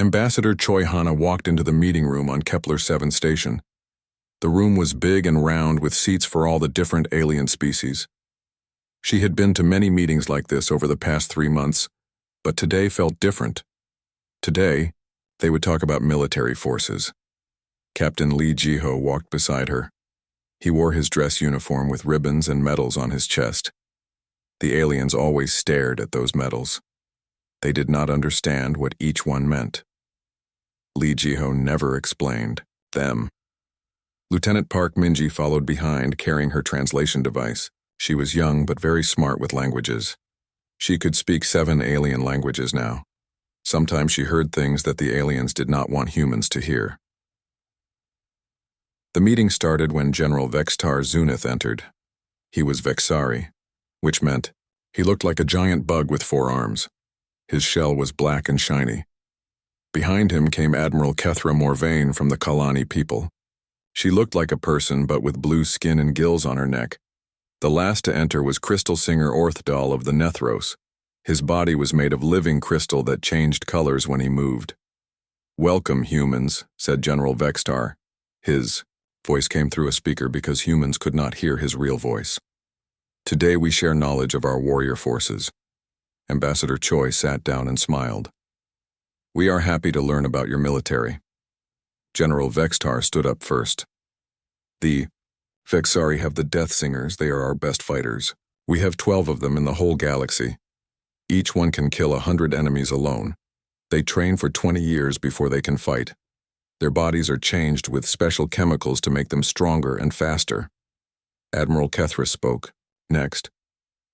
Ambassador Choi Hana walked into the meeting room on Kepler 7 station. The room was big and round with seats for all the different alien species. She had been to many meetings like this over the past 3 months, but today felt different. Today, they would talk about military forces. Captain Lee Ji-ho walked beside her. He wore his dress uniform with ribbons and medals on his chest. The aliens always stared at those medals. They did not understand what each one meant. Lee Ji-ho never explained them. Lieutenant Park Min-ji followed behind, carrying her translation device. She was young but very smart with languages. She could speak 7 alien languages now. Sometimes she heard things that the aliens did not want humans to hear. The meeting started when General Vextar Zunith entered. He was Vexari, which meant he looked like a giant bug with 4 arms. His shell was black and shiny. Behind him came Admiral Kethra Morvain from the Kalani people. She looked like a person but with blue skin and gills on her neck. The last to enter was Crystal Singer Orthdal of the Nethros. His body was made of living crystal that changed colors when he moved. "Welcome, humans," said General Vextar. His voice came through a speaker because humans could not hear his real voice. "Today we share knowledge of our warrior forces." Ambassador Choi sat down and smiled. "We are happy to learn about your military." General Vextar stood up first. "The Vexari have the Death Singers. They are our best fighters. We have 12 of them in the whole galaxy. Each one can kill 100 enemies alone. They train for 20 years before they can fight. Their bodies are changed with special chemicals to make them stronger and faster." Admiral Kethra spoke. Next,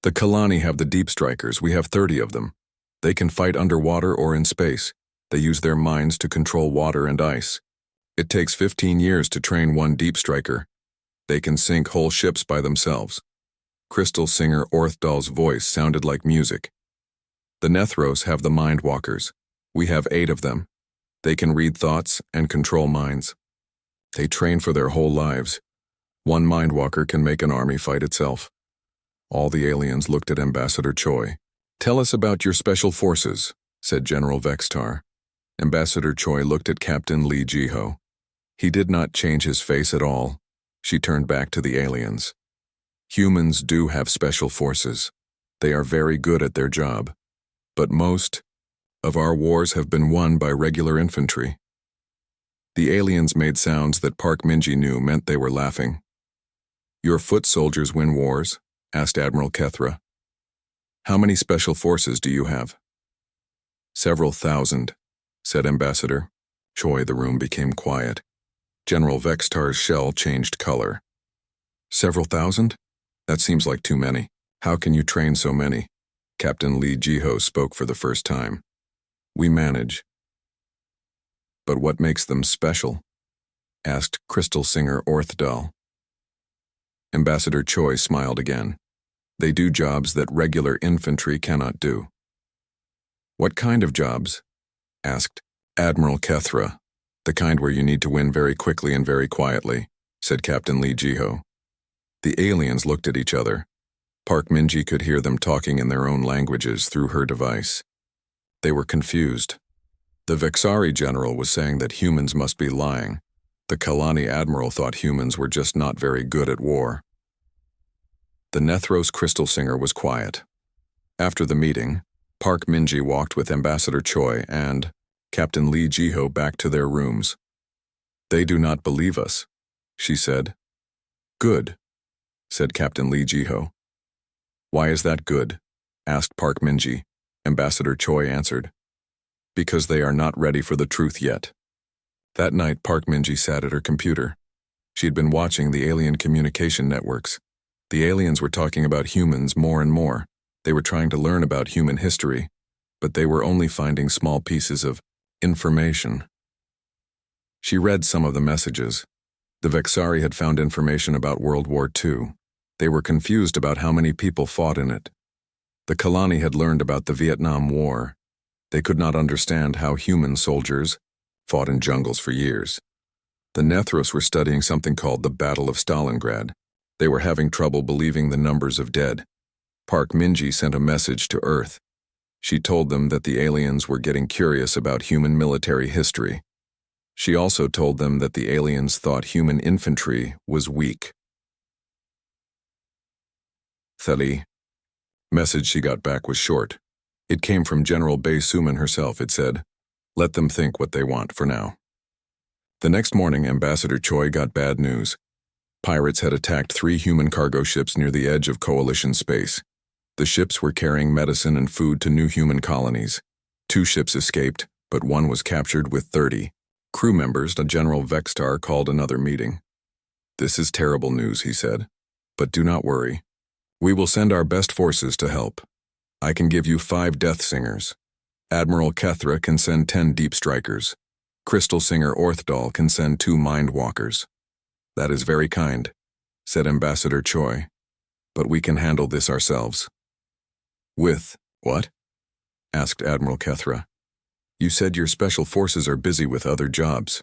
"The Kalani have the Deep Strikers. We have 30 of them. They can fight underwater or in space. They use their minds to control water and ice. It takes 15 years to train one Deep Striker. They can sink whole ships by themselves." Crystal Singer Orthdal's voice sounded like music. "The Nethros have the Mind Walkers. We have 8 of them. They can read thoughts and control minds. They train for their whole lives. One Mind Walker can make an army fight itself." All the aliens looked at Ambassador Choi. "Tell us about your special forces," said General Vextar. Ambassador Choi looked at Captain Lee Ji-ho. He did not change his face at all. She turned back to the aliens. "Humans do have special forces. They are very good at their job. But most of our wars have been won by regular infantry." The aliens made sounds that Park Min-ji knew meant they were laughing. "Your foot soldiers win wars?" asked Admiral Kethra. "How many special forces do you have?" "Several thousand," said Ambassador Choi. The room became quiet. General Vextar's shell changed color. "Several thousand? That seems like too many. How can you train so many?" Captain Lee Ji-ho spoke for the first time. "We manage." "But what makes them special?" asked Crystal Singer Orthdal. Ambassador Choi smiled again. "They do jobs that regular infantry cannot do." "What kind of jobs?" asked Admiral Kethra. "The kind where you need to win very quickly and very quietly," said Captain Lee Ji-ho. The aliens looked at each other. Park Min-ji could hear them talking in their own languages through her device. They were confused. The Vexari general was saying that humans must be lying. The Kalani admiral thought humans were just not very good at war. The Nethros Crystal Singer was quiet. After the meeting, Park Min-ji walked with Ambassador Choi and Captain Lee Ji-ho back to their rooms. "They do not believe us," she said. "Good," said Captain Lee Ji-ho. "Why is that good?" asked Park Min-ji. Ambassador Choi answered, "Because they are not ready for the truth yet." That night, Park Min-ji sat at her computer. She had been watching the alien communication networks. The aliens were talking about humans more and more. They were trying to learn about human history, but they were only finding small pieces of information. She read some of the messages. The Vexari had found information about World War II. They were confused about how many people fought in it. The Kalani had learned about the Vietnam War. They could not understand how human soldiers fought in jungles for years. The Nethros were studying something called the Battle of Stalingrad. They were having trouble believing the numbers of dead. Park Min-ji sent a message to Earth. She told them that the aliens were getting curious about human military history. She also told them that the aliens thought human infantry was weak. The message she got back was short. It came from General Bae Suman herself. It said, "Let them think what they want for now." The next morning, Ambassador Choi got bad news. Pirates had attacked 3 human cargo ships near the edge of Coalition space. The ships were carrying medicine and food to new human colonies. 2 ships escaped, but 1 was captured with 30 crew members. General Vextar called another meeting. "This is terrible news," he said, "but do not worry. We will send our best forces to help. I can give you 5 Death Singers. Admiral Kethra can send 10 Deep Strikers. Crystal Singer Orthdal can send 2 Mind Walkers." "That is very kind," said Ambassador Choi, "but we can handle this ourselves." "With what?" asked Admiral Kethra. "You said your special forces are busy with other jobs."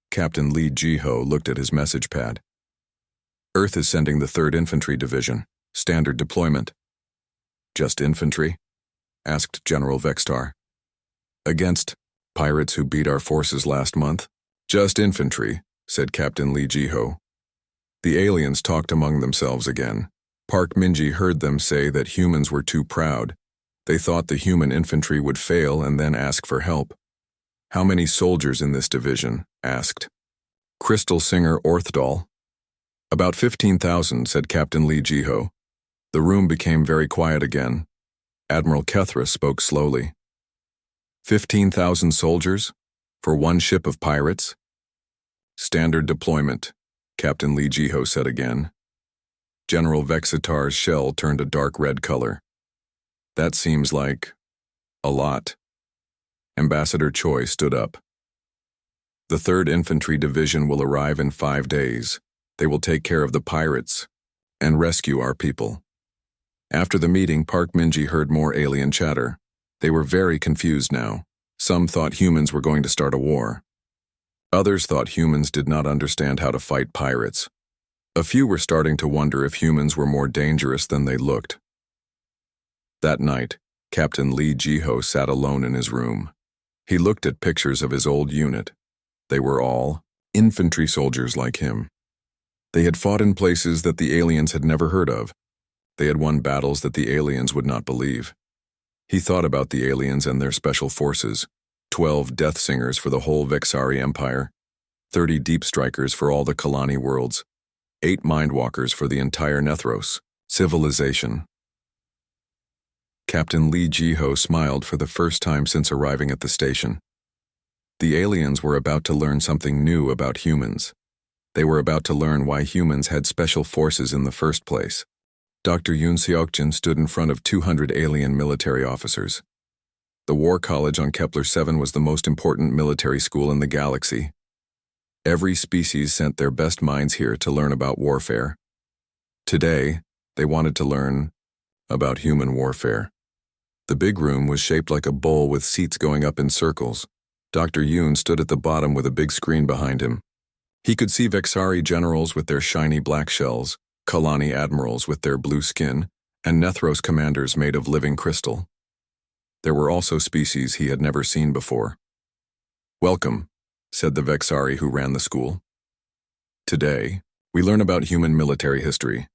Captain Lee Ji-ho looked at his message pad. "Earth is sending the 3rd Infantry Division. Standard deployment." "Just infantry?" asked General Vextar. "Against pirates who beat our forces last month?" "Just infantry," said Captain Lee Ji-ho. The aliens talked among themselves again. Park Min-ji heard them say that humans were too proud. They thought the human infantry would fail and then ask for help. "How many soldiers in this division?" asked Crystal Singer Orthdal. "About 15,000, said Captain Lee Ji-ho. The room became very quiet again. Admiral Kethra spoke slowly. 15,000 soldiers? For 1 ship of pirates? "Standard deployment," Captain Lee Ji-ho said again. General Vexitar's shell turned a dark red color. "That seems like a lot." Ambassador Choi stood up. "The 3rd Infantry Division will arrive in 5 days. They will take care of the pirates and rescue our people." After the meeting, Park Min-ji heard more alien chatter. They were very confused now. Some thought humans were going to start a war. Others thought humans did not understand how to fight pirates. A few were starting to wonder if humans were more dangerous than they looked. That night, Captain Lee Ji-ho sat alone in his room. He looked at pictures of his old unit. They were all infantry soldiers like him. They had fought in places that the aliens had never heard of. They had won battles that the aliens would not believe. He thought about the aliens and their special forces, 12 Death Singers for the whole Vexari Empire, 30 Deep Strikers for all the Kalani worlds, 8 Mind Walkers for the entire Nethros civilization. Captain Lee Ji-ho smiled for the first time since arriving at the station. The aliens were about to learn something new about humans. They were about to learn why humans had special forces in the first place. Dr. Yoon Seokjin stood in front of 200 alien military officers. The War College on Kepler 7 was the most important military school in the galaxy. Every species sent their best minds here to learn about warfare. Today, they wanted to learn about human warfare. The big room was shaped like a bowl with seats going up in circles. Dr. Yoon stood at the bottom with a big screen behind him. He could see Vexari generals with their shiny black shells, Kalani admirals with their blue skin, and Nethros commanders made of living crystal. There were also species he had never seen before. "Welcome," said the Vexari who ran the school. "Today, we learn about human military history.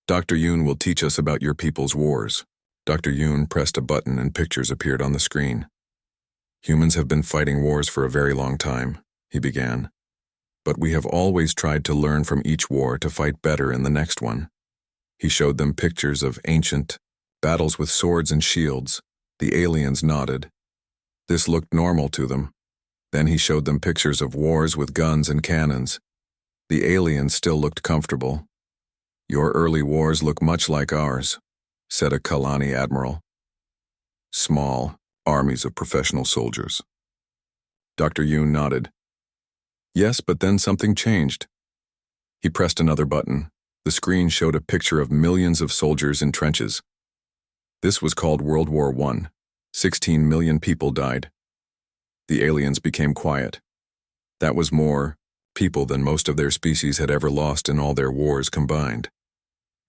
Dr. Yoon will teach us about your people's wars." Dr. Yoon pressed a button and pictures appeared on the screen. "Humans have been fighting wars for a very long time," he began. "But we have always tried to learn from each war to fight better in the next one." He showed them pictures of ancient battles with swords and shields. The aliens nodded. This looked normal to them. Then he showed them pictures of wars with guns and cannons. The aliens still looked comfortable. "Your early wars look much like ours," said a Kalani admiral. "Small armies of professional soldiers." Dr. Yoon nodded. "Yes, but then something changed." He pressed another button. The screen showed a picture of millions of soldiers in trenches. This was called World War I. 16 million people died. The aliens became quiet. That was more people than most of their species had ever lost in all their wars combined.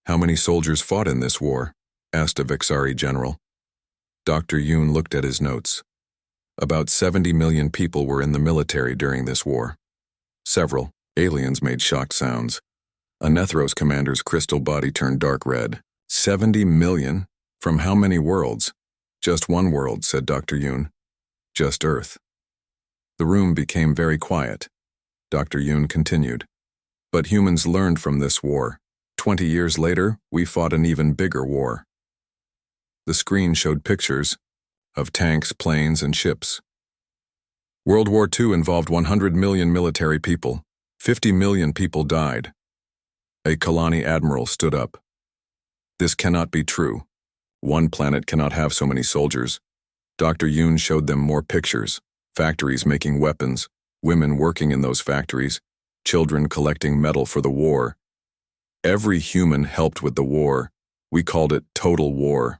"How many soldiers fought in this war?" asked a Vexari general. Dr. Yoon looked at his notes. About 70 million people were in the military during this war. Several aliens made shocked sounds. Anethros commander's crystal body turned dark red. 70 million? From how many worlds? Just one world, said Dr. Yoon. Just Earth. The room became very quiet. Dr. Yoon continued. But humans learned from this war. 20 years later, we fought an even bigger war. The screen showed pictures of tanks, planes, and ships. World War II involved 100 million military people. 50 million people died. A Kalani admiral stood up. This cannot be true. One planet cannot have so many soldiers. Dr. Yoon showed them more pictures. Factories making weapons, women working in those factories, children collecting metal for the war. Every human helped with the war. We called it total war.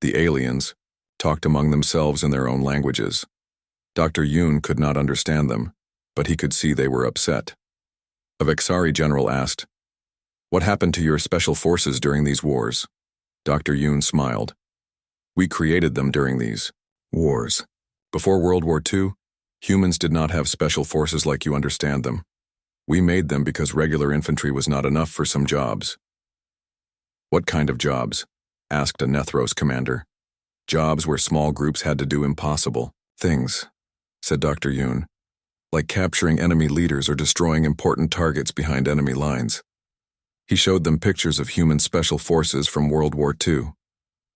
The aliens talked among themselves in their own languages. Dr. Yoon could not understand them, but he could see they were upset. A Vexari general asked, "What happened to your special forces during these wars?" Dr. Yoon smiled. "We created them during these wars. Before World War II, humans did not have special forces like you understand them. We made them because regular infantry was not enough for some jobs." "What kind of jobs?" asked a Nethros commander. "Jobs where small groups had to do impossible things," said Dr. Yoon, "like capturing enemy leaders or destroying important targets behind enemy lines." He showed them pictures of human special forces from World War II.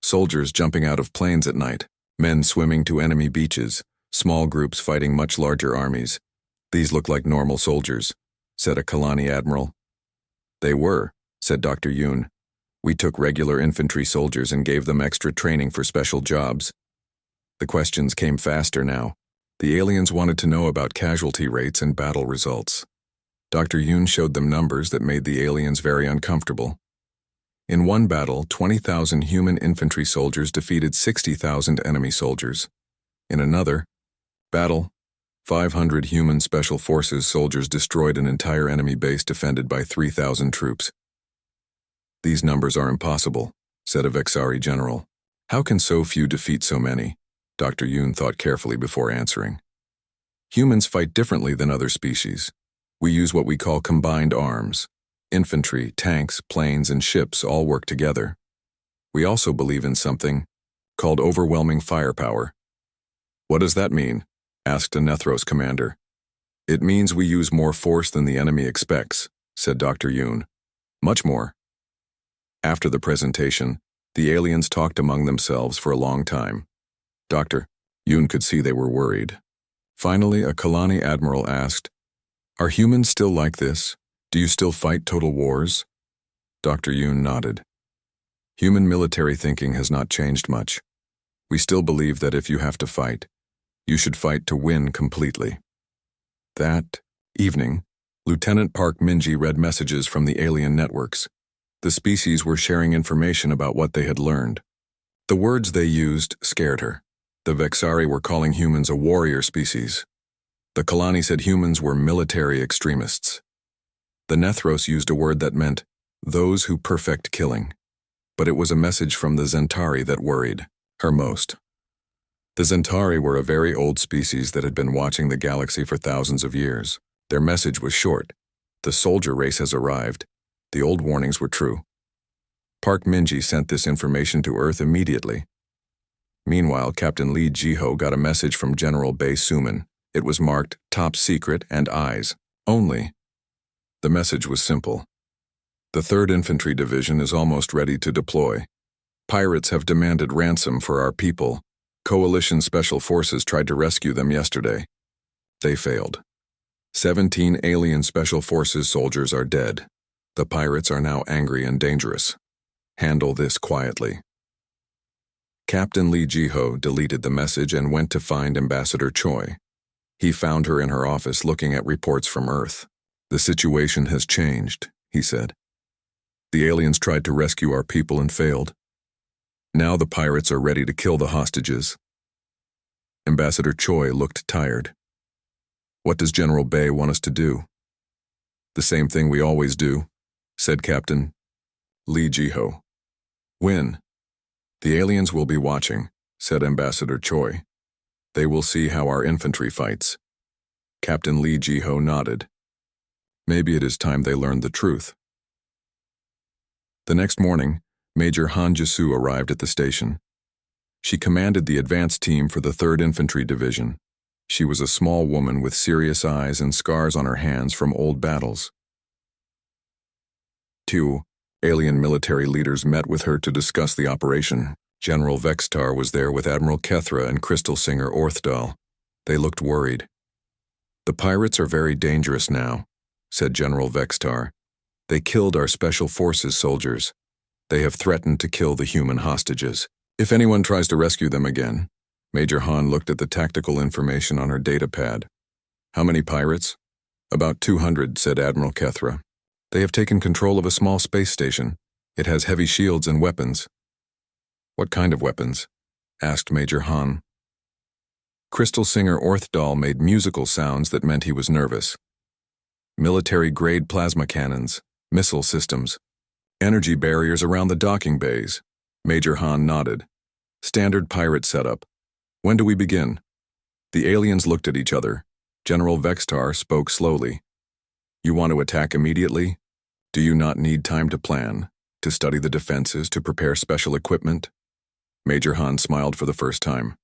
Soldiers jumping out of planes at night, men swimming to enemy beaches, small groups fighting much larger armies. "These look like normal soldiers," said a Kalani admiral. "They were," said Dr. Yoon. "We took regular infantry soldiers and gave them extra training for special jobs." The questions came faster now. The aliens wanted to know about casualty rates and battle results. Dr. Yoon showed them numbers that made the aliens very uncomfortable. In one battle, 20,000 human infantry soldiers defeated 60,000 enemy soldiers. In another battle, 500 human special forces soldiers destroyed an entire enemy base defended by 3,000 troops. "These numbers are impossible," said a Vexari general. "How can so few defeat so many?" Dr. Yoon thought carefully before answering. "Humans fight differently than other species. We use what we call combined arms. Infantry, tanks, planes, and ships all work together. We also believe in something called overwhelming firepower." "What does that mean?" asked a Nethros commander. "It means we use more force than the enemy expects," said Dr. Yoon. "Much more." After the presentation, the aliens talked among themselves for a long time. Dr. Yoon could see they were worried. Finally, a Kalani admiral asked, "Are humans still like this? Do you still fight total wars?" Dr. Yoon nodded. "Human military thinking has not changed much. We still believe that if you have to fight, you should fight to win completely." That evening, Lieutenant Park Minji read messages from the alien networks. The species were sharing information about what they had learned. The words they used scared her. The Vexari were calling humans a warrior species. The Kalani said humans were military extremists. The Nethros used a word that meant those who perfect killing. But it was a message from the Zentari that worried her most. The Zentari were a very old species that had been watching the galaxy for thousands of years. Their message was short. The soldier race has arrived. The old warnings were true. Park Minji sent this information to Earth immediately. Meanwhile, Captain Lee Jiho got a message from General Bae Suman. It was marked Top Secret and Eyes Only. The message was simple. "The 3rd Infantry Division is almost ready to deploy. Pirates have demanded ransom for our people. Coalition Special Forces tried to rescue them yesterday. They failed. 17 alien Special Forces soldiers are dead. The pirates are now angry and dangerous. Handle this quietly." Captain Lee Jiho deleted the message and went to find Ambassador Choi. He found her in her office looking at reports from Earth. "The situation has changed," he said. "The aliens tried to rescue our people and failed. Now the pirates are ready to kill the hostages." Ambassador Choi looked tired. "What does General Bae want us to do?" "The same thing we always do," said Captain Lee Jiho. "Win." The aliens will be watching, said Ambassador Choi. They will see how our infantry fights. Captain Lee Ji-ho nodded. Maybe it is time they learned the truth. The next morning, Major Han Ji-soo arrived at the station. She commanded the advance team for the 3rd Infantry Division. She was a small woman with serious eyes and scars on her hands from old battles. 2. Alien military leaders met with her to discuss the operation. General Vextar was there with Admiral Kethra and Crystal Singer Orthdal. They looked worried. The pirates are very dangerous now, said General Vextar. They killed our Special Forces soldiers. They have threatened to kill the human hostages. If anyone tries to rescue them again. Major Han looked at the tactical information on her data pad. How many pirates? About 200, said Admiral Kethra. They have taken control of a small space station. It has heavy shields and weapons. What kind of weapons? Asked Major Han. Crystal Singer Orthdal made musical sounds that meant he was nervous. Military-grade plasma cannons, missile systems, energy barriers around the docking bays. Major Han nodded. Standard pirate setup. When do we begin? The aliens looked at each other. General Vextar spoke slowly. You want to attack immediately? Do you not need time to plan, to study the defenses, to prepare special equipment? Major Han smiled for the first time.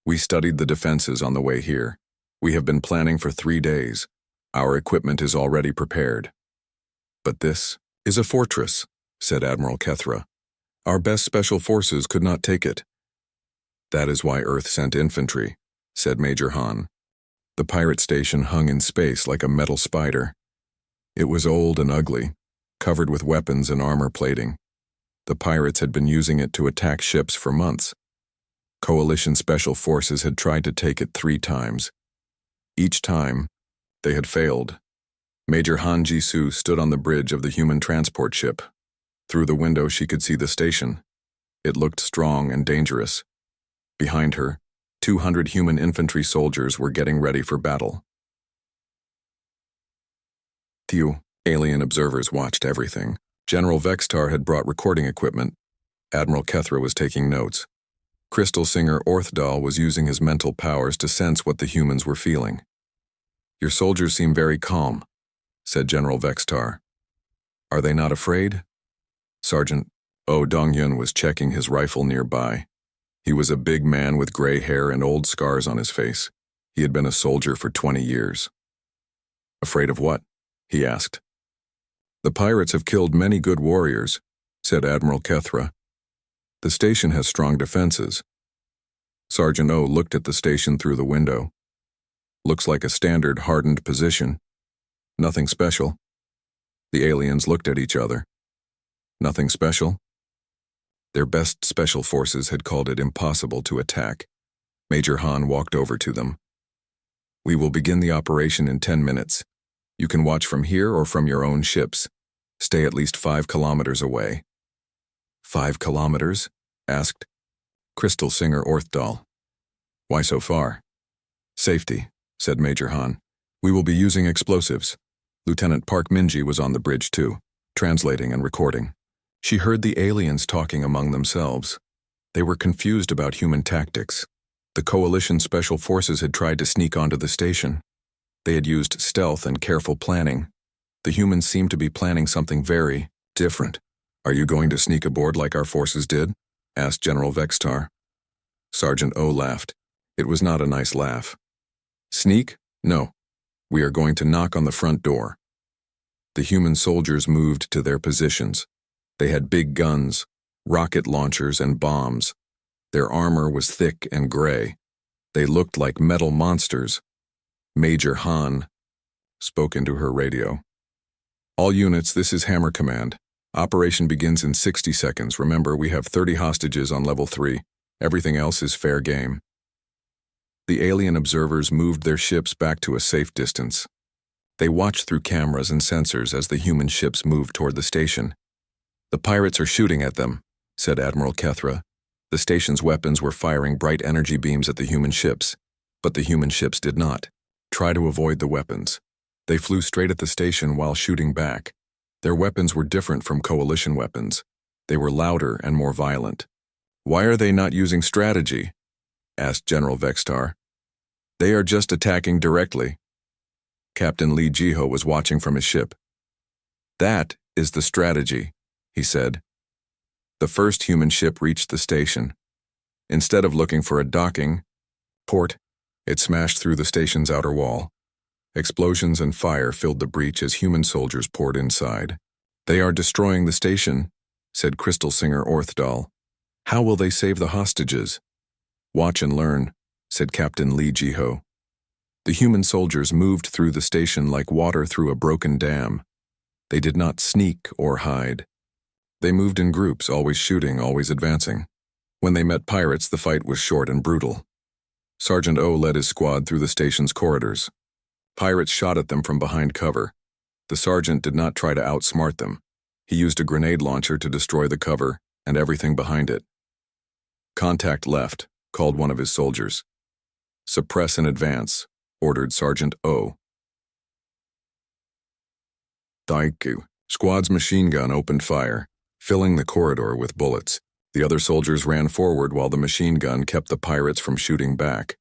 We studied the defenses on the way here. We have been planning for 3 days. Our equipment is already prepared. But this is a fortress, said Admiral Kethra. Our best special forces could not take it. That is why Earth sent infantry, said Major Han. The pirate station hung in space like a metal spider. It was old and ugly, covered with weapons and armor plating. The pirates had been using it to attack ships for months. Coalition special forces had tried to take it 3 times. Each time, they had failed. Major Han Ji-soo stood on the bridge of the human transport ship. Through the window she could see the station. It looked strong and dangerous. Behind her, 200 human infantry soldiers were getting ready for battle. Few alien observers watched everything. General Vextar had brought recording equipment. Admiral Kethra was taking notes. Crystal Singer Orthdal was using his mental powers to sense what the humans were feeling. Your soldiers seem very calm, said General Vextar. Are they not afraid? Sergeant Oh Dong-yun was checking his rifle nearby. He was a big man with gray hair and old scars on his face. He had been a soldier for 20 years. Afraid of what? He asked. The pirates have killed many good warriors, said Admiral Kethra. The station has strong defenses. Sergeant O looked at the station through the window. Looks like a standard hardened position. Nothing special. The aliens looked at each other. Nothing special? Their best special forces had called it impossible to attack. Major Han walked over to them. We will begin the operation in 10 minutes. You can watch from here or from your own ships. Stay at least 5 kilometers away. 5 kilometers? Asked Crystal Singer Orthdal. Why so far? Safety, said Major Han. We will be using explosives. Lieutenant Park Minji was on the bridge too, translating and recording. She heard the aliens talking among themselves. They were confused about human tactics. The coalition special forces had tried to sneak onto the station. They had used stealth and careful planning. The humans seemed to be planning something very different. Are you going to sneak aboard like our forces did? Asked General Vextar. Sergeant O laughed. It was not a nice laugh. Sneak? No. We are going to knock on the front door. The human soldiers moved to their positions. They had big guns, rocket launchers, and bombs. Their armor was thick and gray. They looked like metal monsters. Major Han spoke into her radio. All units, this is Hammer Command. Operation begins in 60 seconds. Remember, we have 30 hostages on level 3. Everything else is fair game. The alien observers moved their ships back to a safe distance. They watched through cameras and sensors as the human ships moved toward the station. The pirates are shooting at them, said Admiral Kethra. The station's weapons were firing bright energy beams at the human ships, but the human ships did not. Try to avoid the weapons. They flew straight at the station while shooting back. Their weapons were different from coalition weapons. They were louder and more violent. Why are they not using strategy? Asked General Vextar. They are just attacking directly. Captain Lee Jiho was watching from his ship. That is the strategy, he said. The first human ship reached the station. Instead of looking for a docking port, it smashed through the station's outer wall. Explosions and fire filled the breach as human soldiers poured inside. They are destroying the station, said Crystal Singer Orthdal. How will they save the hostages? Watch and learn, said Captain Lee Jiho. The human soldiers moved through the station like water through a broken dam. They did not sneak or hide. They moved in groups, always shooting, always advancing. When they met pirates, the fight was short and brutal. Sergeant O led his squad through the station's corridors. Pirates shot at them from behind cover. The sergeant did not try to outsmart them. He used a grenade launcher to destroy the cover and everything behind it. Contact left, called one of his soldiers. Suppress and advance, ordered Sergeant O. Daiku. Squad's machine gun opened fire, filling the corridor with bullets. The other soldiers ran forward while the machine gun kept the pirates from shooting back.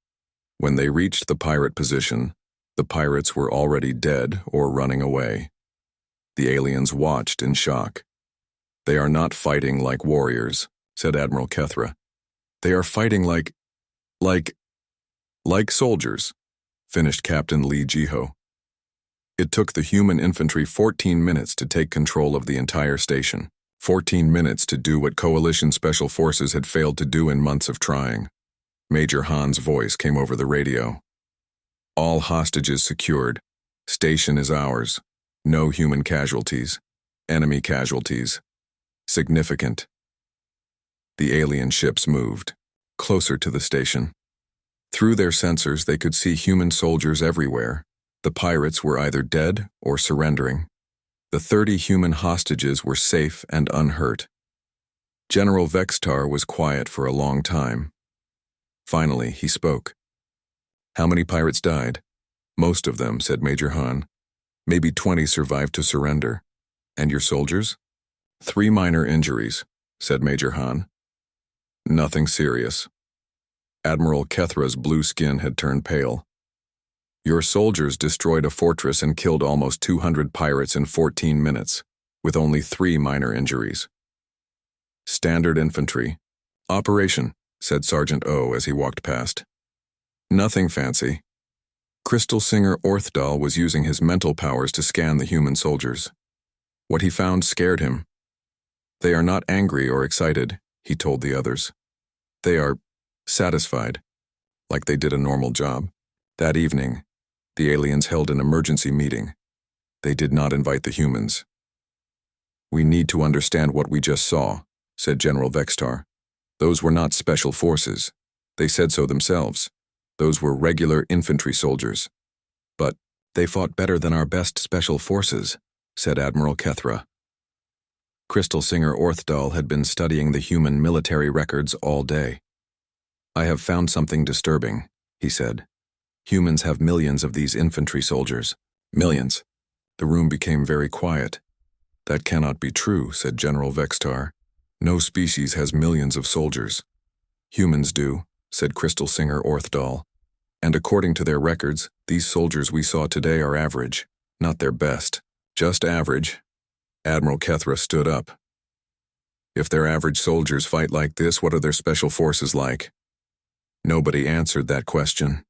When they reached the pirate position, the pirates were already dead or running away. The aliens watched in shock. They are not fighting like warriors, said Admiral Kethra. They are fighting like soldiers, finished Captain Lee Jiho. It took the human infantry 14 minutes to take control of the entire station. 14 minutes to do what Coalition Special Forces had failed to do in months of trying. Major Han's voice came over the radio. All hostages secured. Station is ours. No human casualties. Enemy casualties. Significant. The alien ships moved, closer to the station. Through their sensors, they could see human soldiers everywhere. The pirates were either dead or surrendering. The 30 human hostages were safe and unhurt. General Vextar was quiet for a long time. Finally, he spoke. How many pirates died? Most of them, said Major Han. Maybe 20 survived to surrender. And your soldiers? 3 minor injuries, said Major Han. Nothing serious. Admiral Kethra's blue skin had turned pale. Your soldiers destroyed a fortress and killed almost 200 pirates in 14 minutes, with only 3 minor injuries. Standard infantry. Operation, said Sergeant O as he walked past. Nothing fancy. Crystal Singer Orthdal was using his mental powers to scan the human soldiers. What he found scared him. They are not angry or excited, he told the others. They are satisfied, like they did a normal job. That evening, the aliens held an emergency meeting. They did not invite the humans. We need to understand what we just saw, said General Vextar. Those were not special forces. They said so themselves. Those were regular infantry soldiers. But they fought better than our best special forces, said Admiral Kethra. Crystal Singer Orthdal had been studying the human military records all day. I have found something disturbing, he said. Humans have millions of these infantry soldiers. Millions. The room became very quiet. That cannot be true, said General Vextar. No species has millions of soldiers. Humans do, said Crystal Singer Orthdal. And according to their records, these soldiers we saw today are average, not their best. Just average. Admiral Kethra stood up. If their average soldiers fight like this, what are their special forces like? Nobody answered that question.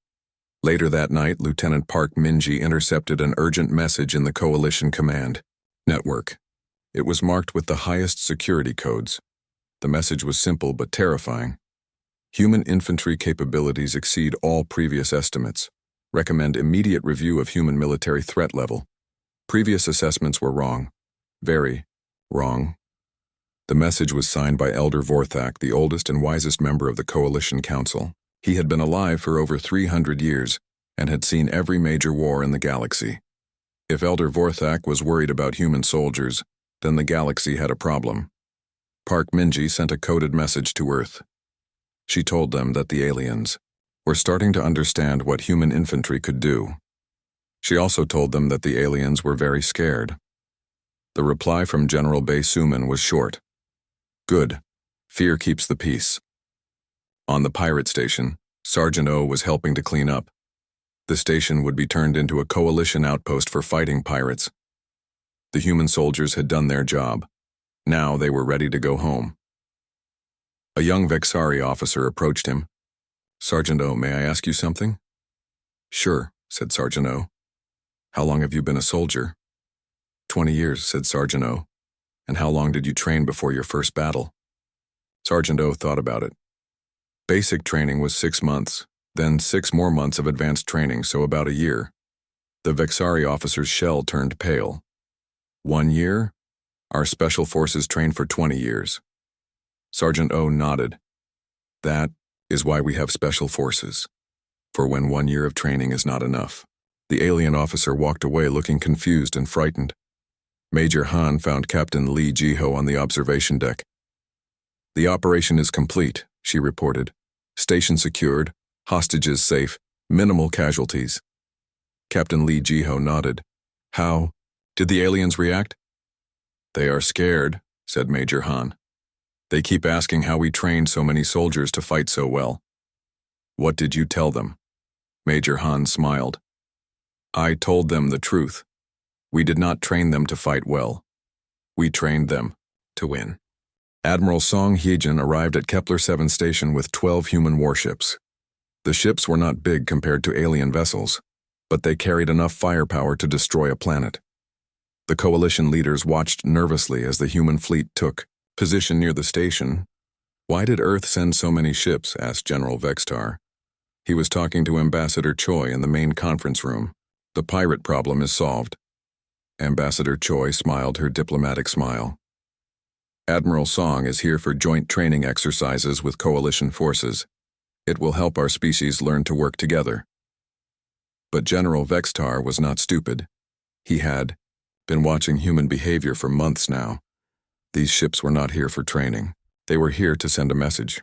Later that night, Lieutenant Park Minji intercepted an urgent message in the Coalition Command network. It was marked with the highest security codes. The message was simple but terrifying. Human infantry capabilities exceed all previous estimates. Recommend immediate review of human military threat level. Previous assessments were wrong. Very wrong. The message was signed by Elder Vorthak, the oldest and wisest member of the Coalition Council. He had been alive for over 300 years and had seen every major war in the galaxy. If Elder Vorthak was worried about human soldiers, then the galaxy had a problem. Park Minji sent a coded message to Earth. She told them that the aliens were starting to understand what human infantry could do. She also told them that the aliens were very scared. The reply from General Bae Suman was short. Good. Fear keeps the peace. On the pirate station, Sergeant O was helping to clean up. The station would be turned into a coalition outpost for fighting pirates. The human soldiers had done their job. Now they were ready to go home. A young Vexari officer approached him. "Sergeant O, may I ask you something?" "Sure," said Sergeant O. "How long have you been a soldier?" 20 years, said Sergeant O. "And how long did you train before your first battle?" Sergeant O thought about it. Basic training was 6 months, then 6 more months of advanced training, so about a year. The Vexari officer's shell turned pale. 1 year? Our special forces trained for 20 years. Sergeant O nodded. That is why we have special forces. For when 1 year of training is not enough. The alien officer walked away looking confused and frightened. Major Han found Captain Lee Jiho on the observation deck. "The operation is complete," she reported. "Station secured, hostages safe, minimal casualties." Captain Lee Jiho nodded. "How did the aliens react?" "They are scared," said Major Han. "They keep asking how we trained so many soldiers to fight so well." "What did you tell them?" Major Han smiled. "I told them the truth. We did not train them to fight well. We trained them to win." Admiral Song Hyejin arrived at Kepler 7 station with 12 human warships. The ships were not big compared to alien vessels, but they carried enough firepower to destroy a planet. The coalition leaders watched nervously as the human fleet took position near the station. "Why did Earth send so many ships?" asked General Vextar. He was talking to Ambassador Choi in the main conference room. "The pirate problem is solved." Ambassador Choi smiled her diplomatic smile. "Admiral Song is here for joint training exercises with coalition forces. It will help our species learn to work together." But General Vextar was not stupid. He had been watching human behavior for months now. These ships were not here for training. They were here to send a message.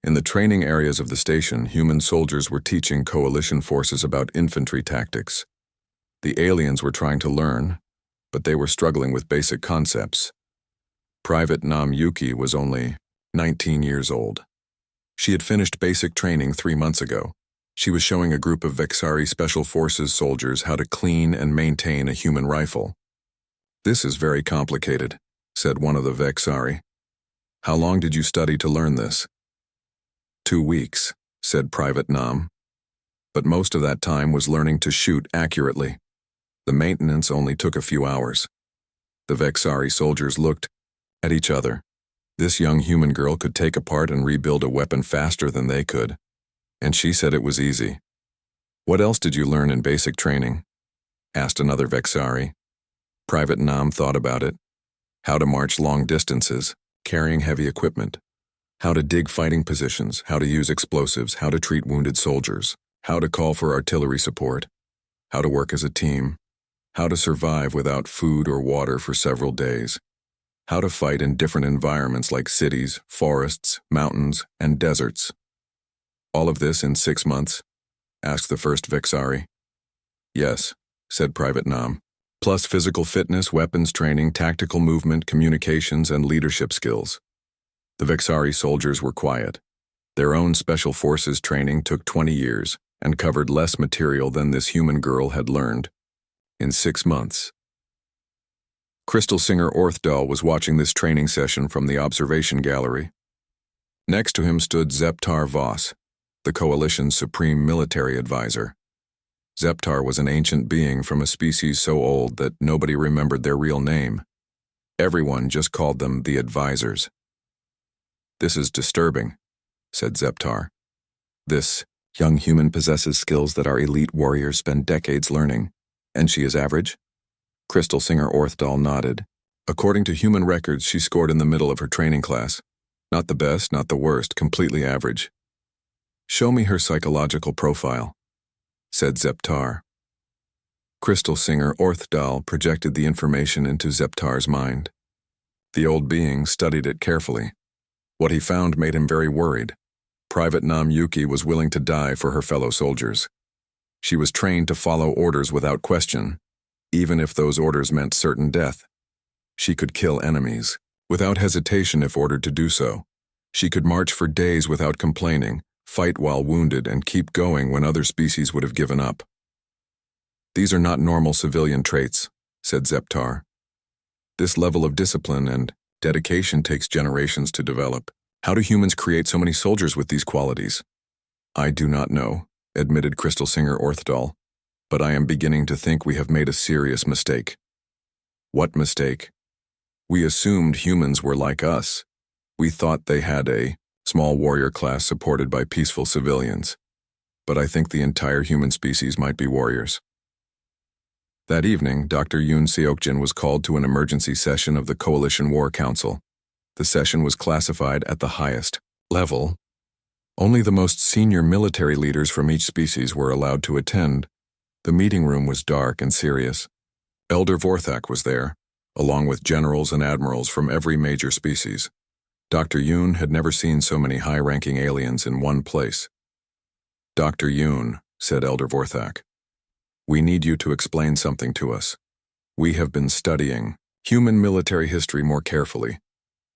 In the training areas of the station, human soldiers were teaching coalition forces about infantry tactics. The aliens were trying to learn, but they were struggling with basic concepts. Private Nam Yuki was only 19 years old. She had finished basic training 3 months ago. She was showing a group of Vexari Special Forces soldiers how to clean and maintain a human rifle. "This is very complicated," said one of the Vexari. "How long did you study to learn this?" 2 weeks, said Private Nam. But most of that time was learning to shoot accurately. The maintenance only took a few hours. The Vexari soldiers looked at each other. This young human girl could take apart and rebuild a weapon faster than they could. And she said it was easy. "What else did you learn in basic training?" asked another Vexari. Private Nam thought about it. How to march long distances, carrying heavy equipment. How to dig fighting positions, how to use explosives, how to treat wounded soldiers, how to call for artillery support, how to work as a team, how to survive without food or water for several days, how to fight in different environments like cities, forests, mountains, and deserts. "All of this in 6 months?" asked the first Vexari. "Yes," said Private Nam. "Plus physical fitness, weapons training, tactical movement, communications, and leadership skills." The Vexari soldiers were quiet. Their own special forces training took 20 years and covered less material than this human girl had learned in 6 months. Crystal Singer Orthdal was watching this training session from the observation gallery. Next to him stood Zeptar Voss, the Coalition's supreme military advisor. Zeptar was an ancient being from a species so old that nobody remembered their real name. Everyone just called them the advisors. "This is disturbing," said Zeptar. "This young human possesses skills that our elite warriors spend decades learning, and she is average?" Crystal Singer Orthdal nodded. "According to human records, she scored in the middle of her training class. Not the best, not the worst, completely average." "Show me her psychological profile," said Zeptar. Crystal Singer Orthdal projected the information into Zeptar's mind. The old being studied it carefully. What he found made him very worried. Private Nam Yuki was willing to die for her fellow soldiers. She was trained to follow orders without question, even if those orders meant certain death. She could kill enemies without hesitation if ordered to do so. She could march for days without complaining, fight while wounded, and keep going when other species would have given up. "These are not normal civilian traits," said Zeptar. "This level of discipline and dedication takes generations to develop. How do humans create so many soldiers with these qualities?" "I do not know," admitted Crystal Singer Orthdal, "but I am beginning to think we have made a serious mistake." "What mistake?" "We assumed humans were like us. We thought they had a small warrior class supported by peaceful civilians. But I think the entire human species might be warriors." That evening, Dr. Yoon Seokjin was called to an emergency session of the Coalition War Council. The session was classified at the highest level. Only the most senior military leaders from each species were allowed to attend. The meeting room was dark and serious. Elder Vorthak was there, along with generals and admirals from every major species. Dr. Yoon had never seen so many high-ranking aliens in one place. "Dr. Yoon," said Elder Vorthak, "we need you to explain something to us. We have been studying human military history more carefully.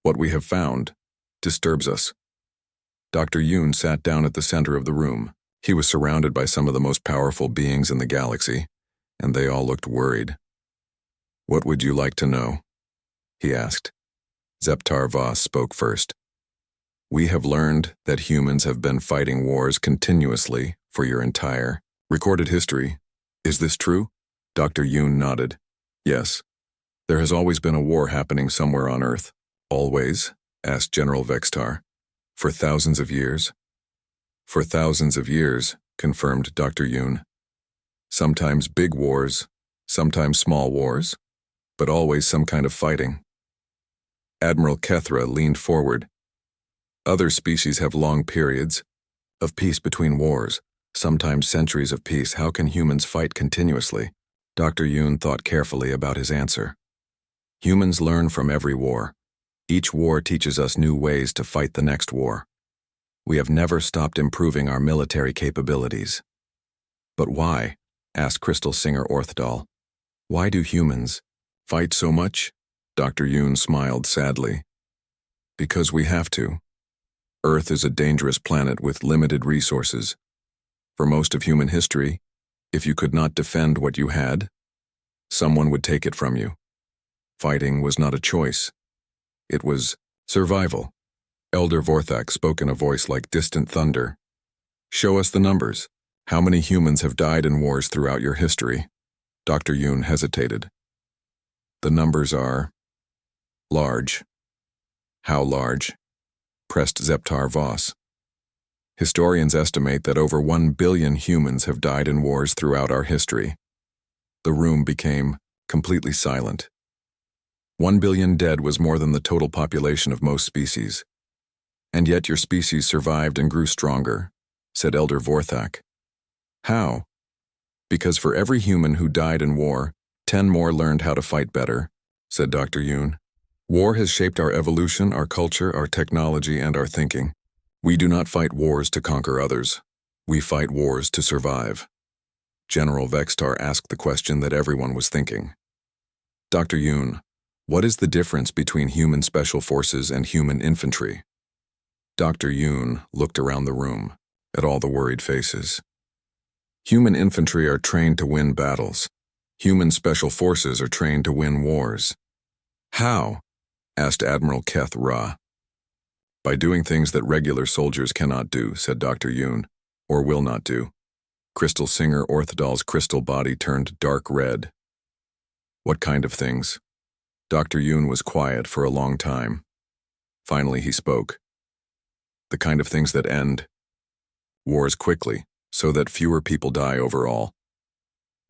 What we have found disturbs us." Dr. Yoon sat down at the center of the room. He was surrounded by some of the most powerful beings in the galaxy, and they all looked worried. "What would you like to know?" he asked. Zeptar Voss spoke first. "We have learned that humans have been fighting wars continuously for your entire recorded history. Is this true?" Dr. Yoon nodded. "Yes. There has always been a war happening somewhere on Earth." "Always?" asked General Vextar. "For thousands of years?" "For thousands of years," confirmed Dr. Yoon. "Sometimes big wars, sometimes small wars, but always some kind of fighting." Admiral Kethra leaned forward. "Other species have long periods of peace between wars, sometimes centuries of peace. How can humans fight continuously?" Dr. Yoon thought carefully about his answer. "Humans learn from every war. Each war teaches us new ways to fight the next war. We have never stopped improving our military capabilities." "But why?" asked Crystal Singer Orthdal. "Why do humans fight so much?" Dr. Yoon smiled sadly. "Because we have to. Earth is a dangerous planet with limited resources. For most of human history, if you could not defend what you had, someone would take it from you. Fighting was not a choice. It was survival." Elder Vorthak spoke in a voice like distant thunder. "Show us the numbers. How many humans have died in wars throughout your history?" Dr. Yoon hesitated. "The numbers are large." "How large?" pressed Zeptar Voss. "Historians estimate that over 1 billion humans have died in wars throughout our history." The room became completely silent. 1 billion dead was more than the total population of most species. "And yet your species survived and grew stronger," said Elder Vorthak. "How?" "Because for every human who died in war, 10 more learned how to fight better," said Dr. Yoon. "War has shaped our evolution, our culture, our technology, and our thinking. We do not fight wars to conquer others. We fight wars to survive." General Vextar asked the question that everyone was thinking. "Dr. Yoon, what is the difference between human special forces and human infantry?" Dr. Yoon looked around the room, at all the worried faces. "Human infantry are trained to win battles. Human special forces are trained to win wars." "How?" asked Admiral Keth Ra. "By doing things that regular soldiers cannot do," said Dr. Yoon, "or will not do." Crystal Singer Orthdal's crystal body turned dark red. "What kind of things?" Dr. Yoon was quiet for a long time. Finally he spoke. "The kind of things that end wars quickly, so that fewer people die overall."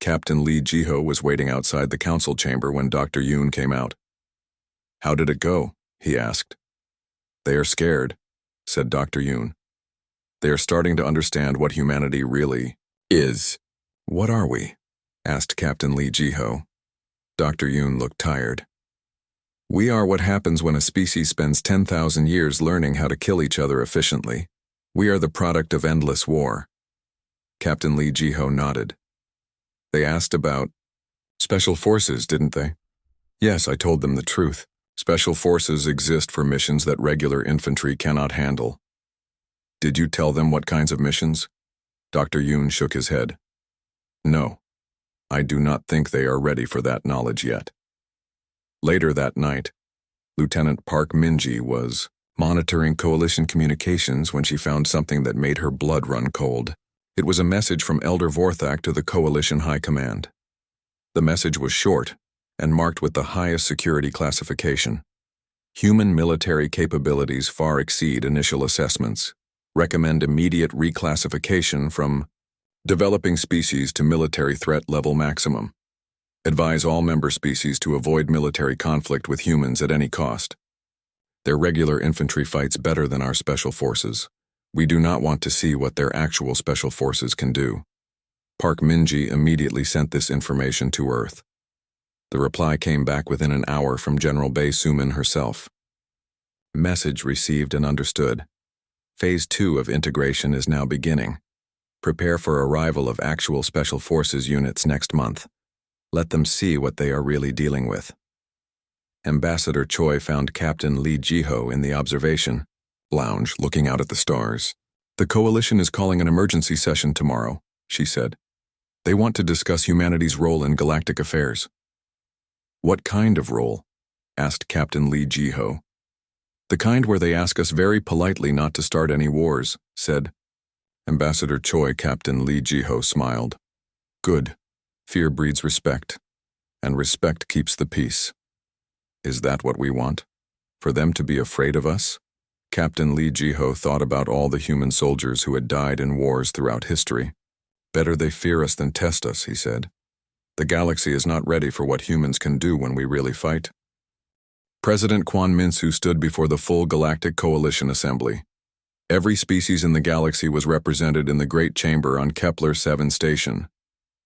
Captain Lee Jiho was waiting outside the council chamber when Dr. Yoon came out. "How did it go?" he asked. "They are scared," said Dr. Yoon. "They are starting to understand what humanity really is." "What are we?" asked Captain Lee Jiho. Dr. Yoon looked tired. "We are what happens when a species spends 10,000 years learning how to kill each other efficiently. We are the product of endless war." Captain Lee Jiho nodded. "They asked about special forces, didn't they?" "Yes, I told them the truth. Special forces exist for missions that regular infantry cannot handle. Did you tell them what kinds of missions? Dr. Yoon shook his head. No. I do not think they are ready for that knowledge yet. Later that night, Lieutenant Park Min-ji was monitoring coalition communications when she found something that made her blood run cold. It was a message from Elder Vorthak to the coalition high command. The message was short and marked with the highest security classification. Human military capabilities far exceed initial assessments. Recommend immediate reclassification from developing species to military threat level maximum. Advise all member species to avoid military conflict with humans at any cost. Their regular infantry fights better than our special forces. We do not want to see what their actual special forces can do. Park Min-ji immediately sent this information to Earth. The reply came back within an hour from General Bae Sumin herself. Message received and understood. Phase 2 of integration is now beginning. Prepare for arrival of actual Special Forces units next month. Let them see what they are really dealing with. Ambassador Choi found Captain Lee Ji-ho in the observation lounge looking out at the stars. The coalition is calling an emergency session tomorrow, she said. They want to discuss humanity's role in galactic affairs. What kind of role? Asked Captain Lee Ji-ho. The kind where they ask us very politely not to start any wars, said Ambassador Choi. Captain Lee Ji-ho smiled. Good. Fear breeds respect, and respect keeps the peace. Is that what we want? For them to be afraid of us? Captain Lee Ji-ho thought about all the human soldiers who had died in wars throughout history. Better they fear us than test us, he said. The galaxy is not ready for what humans can do when we really fight. President Kwon Min-soo stood before the full Galactic Coalition Assembly. Every species in the galaxy was represented in the Great Chamber on Kepler 7 station.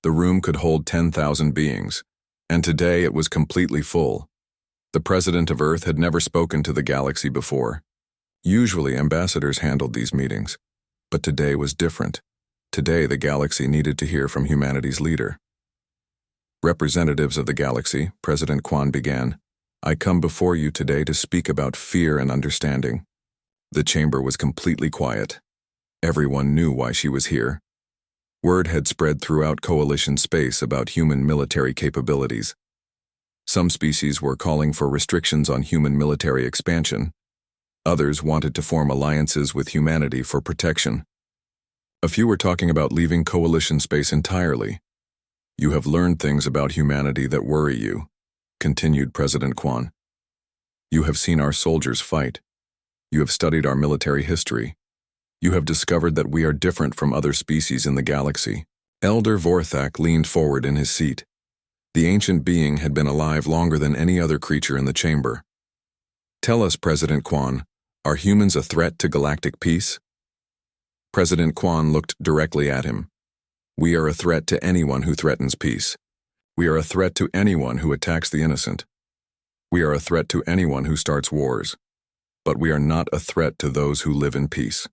The room could hold 10,000 beings, and today it was completely full. The President of Earth had never spoken to the galaxy before. Usually ambassadors handled these meetings, but today was different. Today the galaxy needed to hear from humanity's leader. Representatives of the galaxy, President Kwon began, I come before you today to speak about fear and understanding. The chamber was completely quiet. Everyone knew why she was here. Word had spread throughout coalition space about human military capabilities. Some species were calling for restrictions on human military expansion. Others wanted to form alliances with humanity for protection. A few were talking about leaving coalition space entirely. You have learned things about humanity that worry you, continued President Kwon. You have seen our soldiers fight. You have studied our military history. You have discovered that we are different from other species in the galaxy. Elder Vorthak leaned forward in his seat. The ancient being had been alive longer than any other creature in the chamber. Tell us, President Kwon, are humans a threat to galactic peace? President Kwon looked directly at him. We are a threat to anyone who threatens peace. We are a threat to anyone who attacks the innocent. We are a threat to anyone who starts wars. But we are not a threat to those who live in peace.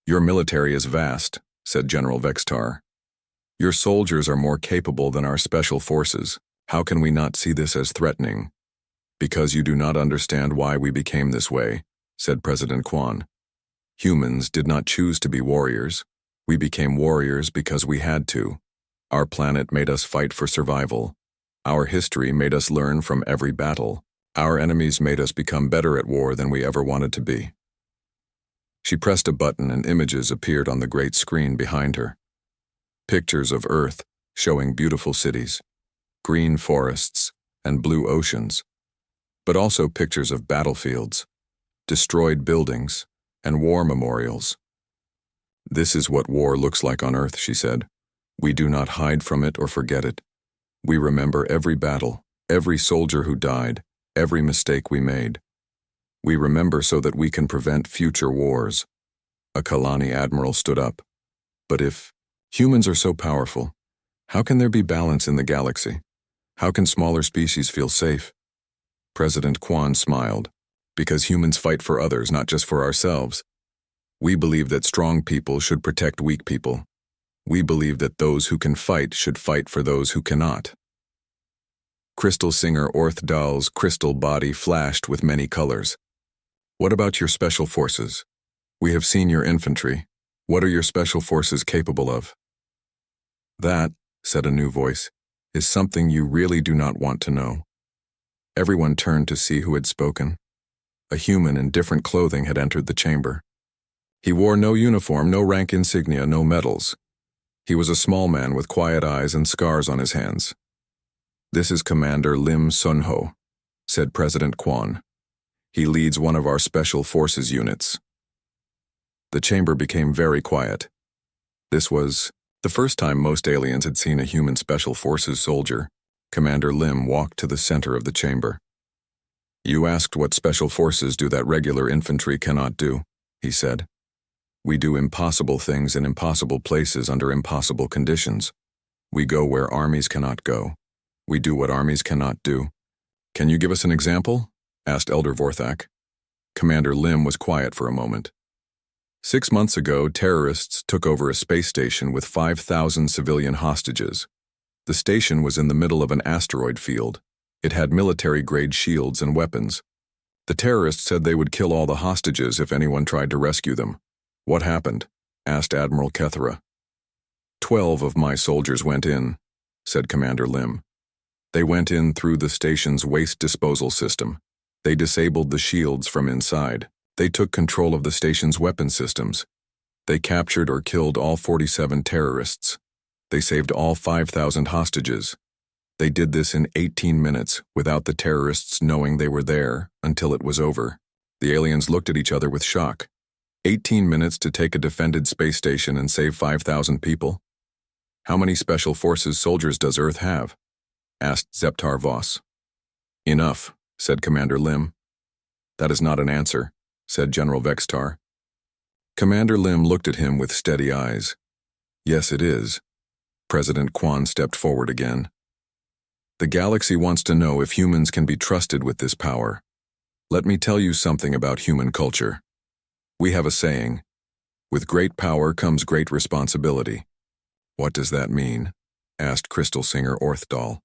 Your military is vast, said General Vextar. Your soldiers are more capable than our special forces. How can we not see this as threatening? Because you do not understand why we became this way, said President Kwon. Humans did not choose to be warriors. We became warriors because we had to. Our planet made us fight for survival. Our history made us learn from every battle. Our enemies made us become better at war than we ever wanted to be. She pressed a button and images appeared on the great screen behind her. Pictures of Earth showing beautiful cities, green forests, and blue oceans, but also pictures of battlefields, destroyed buildings, and war memorials. This is what war looks like on Earth, she said. We do not hide from it or forget it. We remember every battle, every soldier who died, every mistake we made. We remember so that we can prevent future wars. A Kalani admiral stood up. But if humans are so powerful, how can there be balance in the galaxy? How can smaller species feel safe? President Kwon smiled. Because humans fight for others, not just for ourselves. We believe that strong people should protect weak people. We believe that those who can fight should fight for those who cannot. Crystal Singer Orthdal's crystal body flashed with many colors. What about your special forces? We have seen your infantry. What are your special forces capable of? That, said a new voice, is something you really do not want to know. Everyone turned to see who had spoken. A human in different clothing had entered the chamber. He wore no uniform, no rank insignia, no medals. He was a small man with quiet eyes and scars on his hands. This is Commander Lim Sunho, said President Kwon. He leads one of our special forces units. The chamber became very quiet. This was the first time most aliens had seen a human special forces soldier. Commander Lim walked to the center of the chamber. You asked what special forces do that regular infantry cannot do, he said. We do impossible things in impossible places under impossible conditions. We go where armies cannot go. We do what armies cannot do. Can you give us an example? Asked Elder Vorthak. Commander Lim was quiet for a moment. 6 months ago, terrorists took over a space station with 5,000 civilian hostages. The station was in the middle of an asteroid field. It had military-grade shields and weapons. The terrorists said they would kill all the hostages if anyone tried to rescue them. What happened? Asked Admiral Kethra. 12 of my soldiers went in, said Commander Lim. They went in through the station's waste disposal system. They disabled the shields from inside. They took control of the station's weapon systems. They captured or killed all 47 terrorists. They saved all 5,000 hostages. They did this in 18 minutes without the terrorists knowing they were there until it was over. The aliens looked at each other with shock. 18 minutes to take a defended space station and save 5,000 people? How many special forces soldiers does Earth have? Asked Zeptar Voss. Enough, said Commander Lim. That is not an answer, said General Vextar. Commander Lim looked at him with steady eyes. Yes, it is. President Kwon stepped forward again. The galaxy wants to know if humans can be trusted with this power. Let me tell you something about human culture. We have a saying, with great power comes great responsibility. What does that mean? Asked Crystal Singer Orthdal.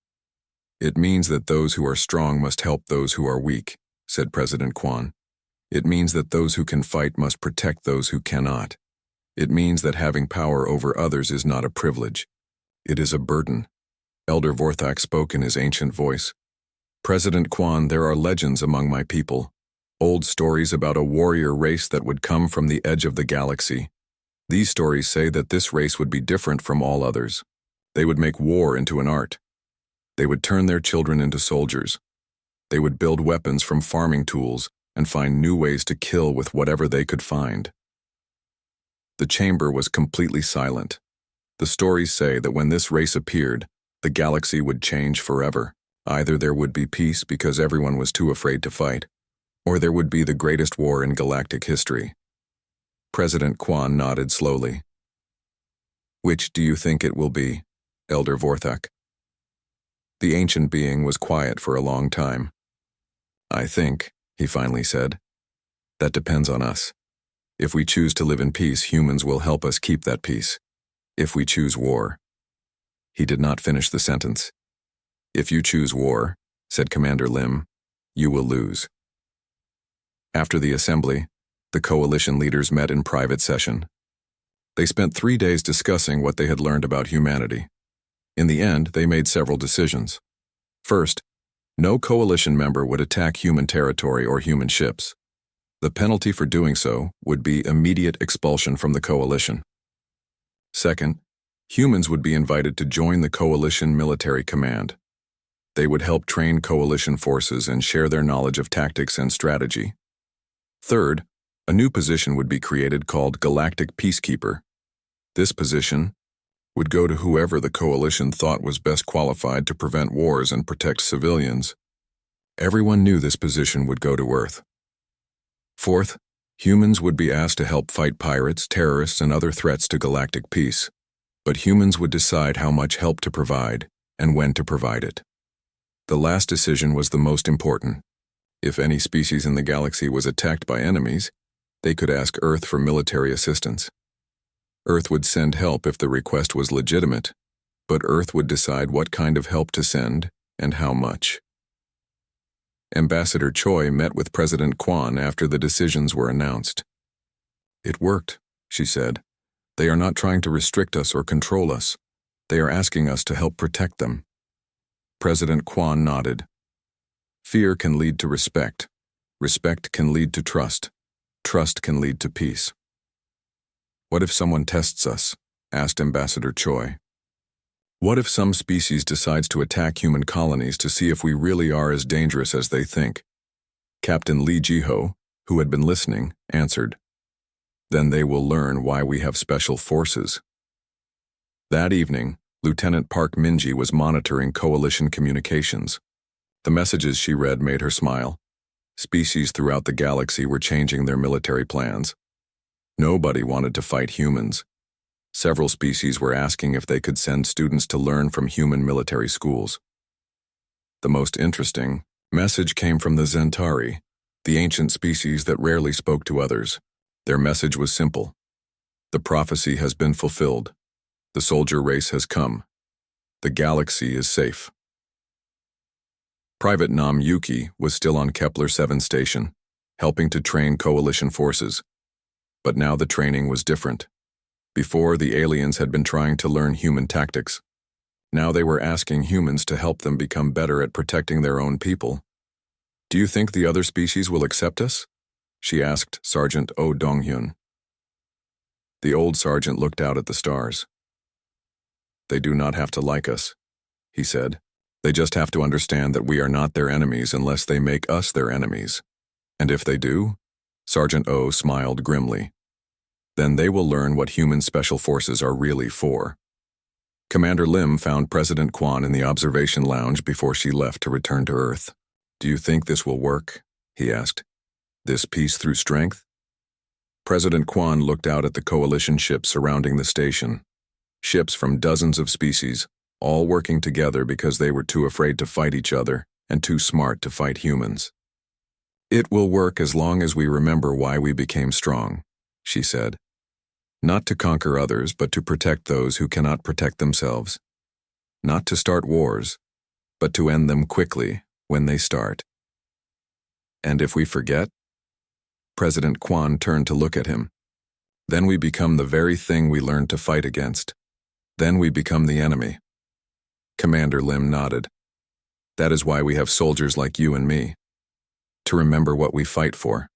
It means that those who are strong must help those who are weak, said President Kwon. It means that those who can fight must protect those who cannot. It means that having power over others is not a privilege. It is a burden. Elder Vorthak spoke in his ancient voice. President Kwon, there are legends among my people. Old stories about a warrior race that would come from the edge of the galaxy. These stories say that this race would be different from all others. They would make war into an art. They would turn their children into soldiers. They would build weapons from farming tools and find new ways to kill with whatever they could find. The chamber was completely silent. The stories say that when this race appeared, the galaxy would change forever. Either there would be peace because everyone was too afraid to fight, or there would be the greatest war in galactic history. President Kwon nodded slowly. Which do you think it will be, Elder Vorthak? The ancient being was quiet for a long time. I think, he finally said, that depends on us. If we choose to live in peace, humans will help us keep that peace. If we choose war. He did not finish the sentence. If you choose war, said Commander Lim, you will lose. After the assembly, the coalition leaders met in private session. They spent 3 days discussing what they had learned about humanity. In the end, they made several decisions. First, no coalition member would attack human territory or human ships. The penalty for doing so would be immediate expulsion from the coalition. Second, humans would be invited to join the coalition military command. They would help train coalition forces and share their knowledge of tactics and strategy. Third, a new position would be created called Galactic Peacekeeper. This position would go to whoever the coalition thought was best qualified to prevent wars and protect civilians. Everyone knew this position would go to Earth. Fourth, humans would be asked to help fight pirates, terrorists, and other threats to galactic peace. But humans would decide how much help to provide and when to provide it. The last decision was the most important. If any species in the galaxy was attacked by enemies, they could ask Earth for military assistance. Earth would send help if the request was legitimate, but Earth would decide what kind of help to send and how much? Ambassador Choi met with President Kwan after the decisions were announced. It worked, she said. They are not trying to restrict us or control us. They are asking us to help protect them. President Kwan nodded. Fear can lead to respect. Respect can lead to trust. Trust can lead to peace. What if someone tests us? Asked Ambassador Choi. What if some species decides to attack human colonies to see if we really are as dangerous as they think? Captain Lee Jiho, who had been listening, answered. Then they will learn why we have special forces. That evening, Lieutenant Park Minji was monitoring coalition communications. The messages she read made her smile. Species throughout the galaxy were changing their military plans. Nobody wanted to fight humans. Several species were asking if they could send students to learn from human military schools. The most interesting message came from the Zentari, the ancient species that rarely spoke to others. Their message was simple. The prophecy has been fulfilled. The soldier race has come. The galaxy is safe. Private Nam Yuki was still on Kepler 7 station, helping to train coalition forces. But now the training was different. Before, the aliens had been trying to learn human tactics. Now they were asking humans to help them become better at protecting their own people. Do you think the other species will accept us? She asked Sergeant Oh Donghyun. The old sergeant looked out at the stars. They do not have to like us, he said. They just have to understand that we are not their enemies unless they make us their enemies. And if they do? Sergeant Oh smiled grimly. Then they will learn what human special forces are really for. Commander Lim found President Kwan in the observation lounge before she left to return to Earth. Do you think this will work? He asked. This peace through strength? President Kwan looked out at the coalition ships surrounding the station. Ships from dozens of species, all working together because they were too afraid to fight each other and too smart to fight humans. It will work as long as we remember why we became strong, she said. Not to conquer others, but to protect those who cannot protect themselves. Not to start wars, but to end them quickly when they start. And if we forget? President Kwan turned to look at him. Then we become the very thing we learned to fight against. Then we become the enemy. Commander Lim nodded. That is why we have soldiers like you and me. To remember what we fight for.